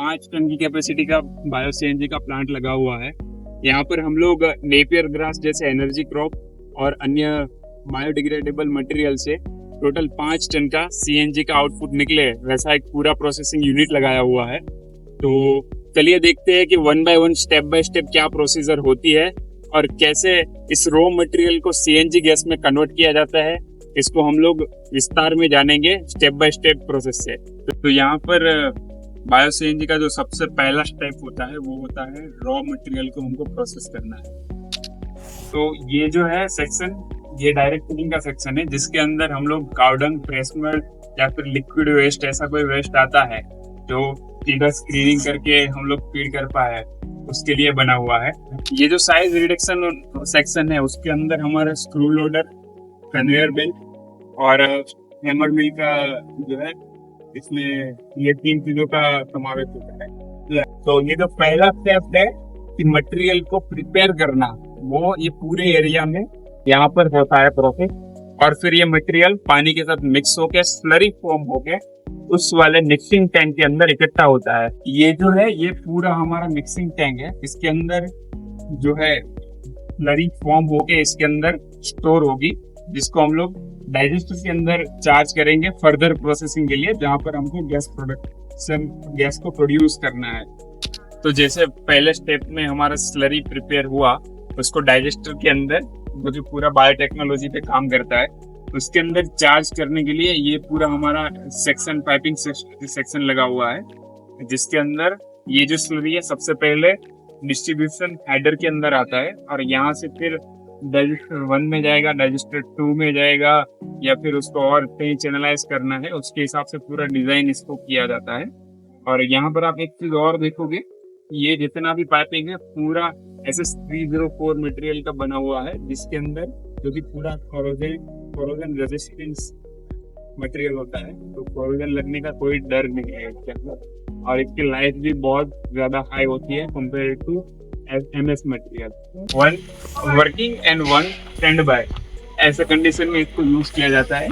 5 ton की capacity का bio CNG का प्लांट लगा हुआ है। यहाँ पर हम लोग नेपियर ग्रास जैसे एनर्जी क्रॉप और अन्य बायोडिग्रेडेबल मटेरियल से टोटल 5 टन का सीएनजी का आउटपुट निकले, वैसा एक पूरा प्रोसेसिंग यूनिट लगाया हुआ है। तो चलिए देखते हैं कि one by one step by step क्या प्रोसीजर होती है और कैसे इस रॉ मटेरियल को सीएनजी गैस में कन्वर्ट किया जाता है। इसको हम लोग विस्तार में जानेंगे स्टेप बाय स्टेप प्रोसेस से। तो यहाँ पर बायो सीएनजी का जो सबसे पहला स्टेप होता है वो होता है रॉ मटेरियल को हमको प्रोसेस करना है। तो ये जो है सेक्शन, ये डायरेक्ट कुकिंग का सेक्शन है, जिसके अंदर हम लोग काउडंग, फ्रेश मड या फिर लिक्विड वेस्ट, ऐसा कोई वेस्ट आता है जो सीधा स्क्रीनिंग करके हम लोग फीड कर पाए, उसके लिए बना हुआ है। ये जो साइज रिडक्शन सेक्शन है उसके अंदर हमारा स्क्रू लोडर, कन्वेयर बेल्ट और हैमर मिल का जो है, इसमें ये 3 चीजों का समावेश होता है। तो ये जो पहला स्टेप है कि मटेरियल को प्रिपेयर करना, वो ये पूरे एरिया में यहाँ पर होता है प्रोसेस। और फिर ये मटेरियल पानी के साथ मिक्स होके स्लरी फॉर्म होके उस वाले मिक्सिंग टैंक के अंदर इकट्ठा होता है। ये जो है ये पूरा हमारा मिक्सिंग टैंक है, इसके अंदर जो है स्लरी फॉर्म होके इसके अंदर स्टोर होगी, जिसको हम लोग डाइजेस्टर के अंदर चार्ज करेंगे फर्दर प्रोसेसिंग के लिए, जहाँ पर हमको गैस को प्रोड्यूस करना है। तो जैसे पहले स्टेप में हमारा स्लरी प्रिपेयर हुआ, उसको डाइजेस्टर के अंदर, वो जो पूरा बायोटेक्नोलॉजी पे काम करता है, उसके अंदर चार्ज करने के लिए ये पूरा हमारा सेक्शन, पाइपिंग सेक्शन लगा हुआ है, जिसके अंदर ये जो स्लरी है सबसे पहले डिस्ट्रीब्यूशन हेडर के अंदर आता है और यहाँ से फिर डाइजेस्टर 1 में जाएगा, डाइजेस्टर 2 में जाएगा, या फिर उसको और कहीं चैनलाइज करना है, उसके हिसाब से पूरा डिजाइन इसको किया जाता है। और यहाँ पर आप एक चीज और देखोगे, ये जितना भी पाइपिंग है पूरा SS304 मटेरियल का बना हुआ है, जिसके अंदर जो कि पूरा कोरोजन रेजिस्टेंस मटेरियल होता है, तो कोरोजन लगने का कोई डर नहीं है इसके अंदर। और इसकी लाइफ भी बहुत ज्यादा हाई होती है compare to MS material. 1 working and 1 standby, ऐसे कंडीशन में इसको यूज किया जाता है।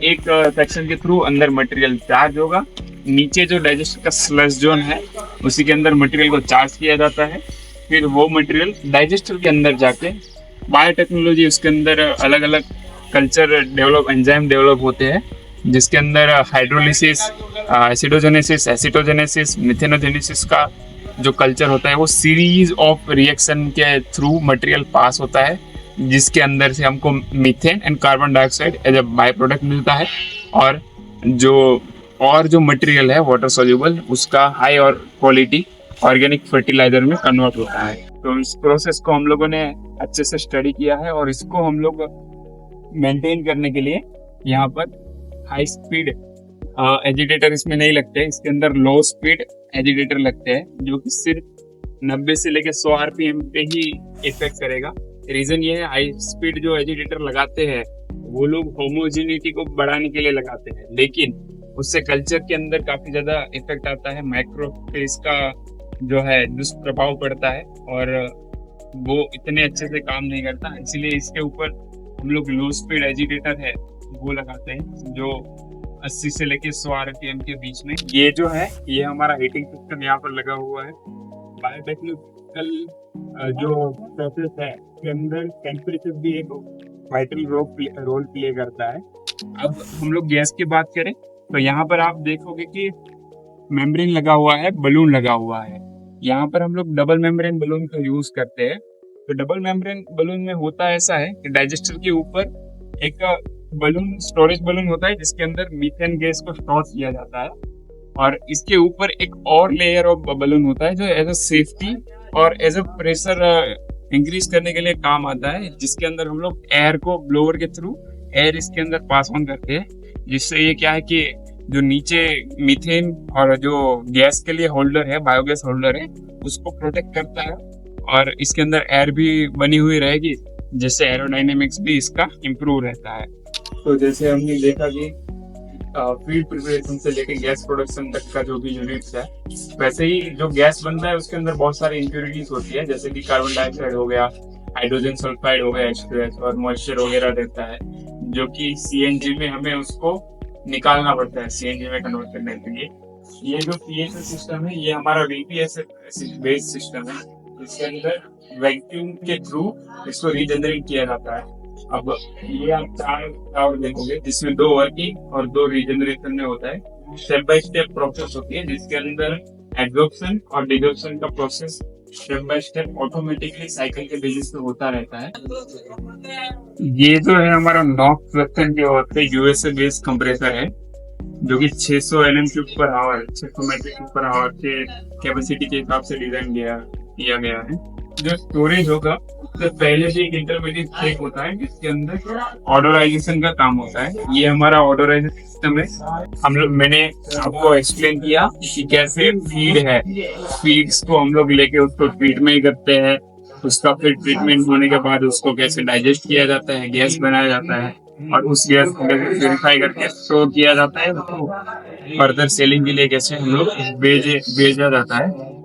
एक सेक्शन के थ्रू अंदर मटेरियल चार्ज होगा, नीचे जो डाइजेस्टर का स्लश जोन है उसी के अंदर मटेरियल को चार्ज किया जाता है। फिर वो मटेरियल डाइजेस्टर के अंदर जाके बायोटेक्नोलॉजी, उसके अंदर अलग अलग कल्चर डेवलप, एंजाइम डेवलप होते हैं, जिसके अंदर हाइड्रोलिसिस, एसिडोजेनेसिस, एसिटोजेनेसिस, मिथेनोजेनेसिस का जो कल्चर होता है, वो सीरीज ऑफ रिएक्शन के थ्रू मटेरियल पास होता है, जिसके अंदर से हमको methane and carbon dioxide as a byproduct मिलता है। और जो मटेरियल है वाटर सोल्यूबल, उसका हाई और क्वालिटी ऑर्गेनिक फर्टिलाइजर में कन्वर्ट होता है। तो इस प्रोसेस को हम लोगों ने अच्छे से स्टडी किया है और इसको हम लोग मेंटेन करने के लिए यहाँ पर हाई स्पीड एजिटेटर इसमें नहीं लगते, इसके अंदर लो स्पीड एजिटेटर लगते हैं, जो कि सिर्फ 90 से लेकर 100 RPM पे ही इफेक्ट करेगा। रीजन ये है, हाई स्पीड जो एजिटेटर लगाते हैं वो लोग होमोजेनिटी को बढ़ाने के लिए लगाते हैं, लेकिन उससे कल्चर के अंदर काफी ज्यादा इफेक्ट आता है, माइक्रोफेज का जो है दुष्प्रभाव पड़ता है और वो इतने अच्छे से काम नहीं करता। इसलिए इसके ऊपर हम लोग लो स्पीड एजिटेटर है वो लगाते हैं, जो 80 से लेके 100 RPM के बीच में। ये जो है ये हमारा हीटिंग सिस्टम यहाँ पर लगा हुआ है। बायोटेक्निकल जो प्रोसेस है उसके अंदर टेम्परेचर भी एक वाइटल रोल प्ले करता है। अब हम लोग गैस की बात करें तो यहाँ पर आप देखोगे कि मेम्ब्रेन लगा हुआ है, बलून लगा हुआ है। यहाँ पर हम लोग डबल मेम्ब्रेन बलून का यूज करते हैं। तो डबल मेम्ब्रेन बलून में होता ऐसा है कि डाइजेस्टर के ऊपर एक बलून, स्टोरेज बलून होता है, जिसके अंदर मीथेन गैस को स्टोर किया जाता है, और इसके ऊपर एक और लेयर ऑफ बलून होता है जो एज अ सेफ्टी और एज अ प्रेशर इंक्रीज करने के लिए काम आता है, जिसके अंदर हम लोग एयर को ब्लोअर के थ्रू एयर इसके अंदर पास ऑन करते हैं, जिससे ये क्या है कि जो नीचे मीथेन और जो गैस के लिए होल्डर है, बायोगैस होल्डर है, उसको प्रोटेक्ट करता है और इसके अंदर एयर भी बनी हुई रहेगी, जिससे एरोडायनेमिक्स भी इसका इम्प्रूव रहता है। तो जैसे हमने देखा कि फीड प्रिपरेशन से लेकर गैस प्रोडक्शन तक का जो भी यूनिट्स है, वैसे ही जो गैस बनता है उसके अंदर बहुत सारी इम्प्योरिटीज होती है, जैसे कि कार्बन डाइऑक्साइड हो गया, हाइड्रोजन सल्फाइड हो गया, H2S और मॉइस्चर वगैरह रहता है, जो कि CNG में हमें उसको निकालना पड़ता है CNG में कन्वर्ट करने के लिए। ये जो पीएसए सिस्टम है ये हमारा वीपीएस बेस्ड सिस्टम है। इसके अंदर वैक्यूम के थ्रू इसको रीजनरेट किया जाता है। अब ये आप चार टावर देखोगे जिसमें दो वर्किंग और दो रीजनरेशन में होता है। स्टेप बाय स्टेप प्रोसेस होती है जिसके अंदर एब्जॉर्प्शन और डिजॉर्प्शन का process step by step automatically cycle के बेसिस पे होता रहता है। ये जो है हमारा नॉक्स वेक्टर की ओर से यूएसए बेस्ड कंप्रेसर है जो कि 600 NM cube per hour 600 metre cube per hour के कैपेसिटी के हिसाब से डिजाइन किया गया है। जो स्टोरेज होगा उससे पहले से एक इंटरमीडिएट स्टेप होता है जिसके अंदर ऑर्डराइजेशन का काम होता है। ये हमारा ऑर्डराइजेशन सिस्टम है। मैंने आपको एक्सप्लेन किया कि कैसे फीड है, फीड्स को हम लोग लेके उसको ट्रीटमेंट करते हैं, उसका फिर ट्रीटमेंट होने के बाद उसको कैसे डाइजेस्ट किया जाता है, गैस बनाया जाता है और उस गैस को कैसे प्योरीफाई करके स्टोर किया जाता है, उसको फर्दर सेलिंग के लिए कैसे हम लोग भेजा जाता है।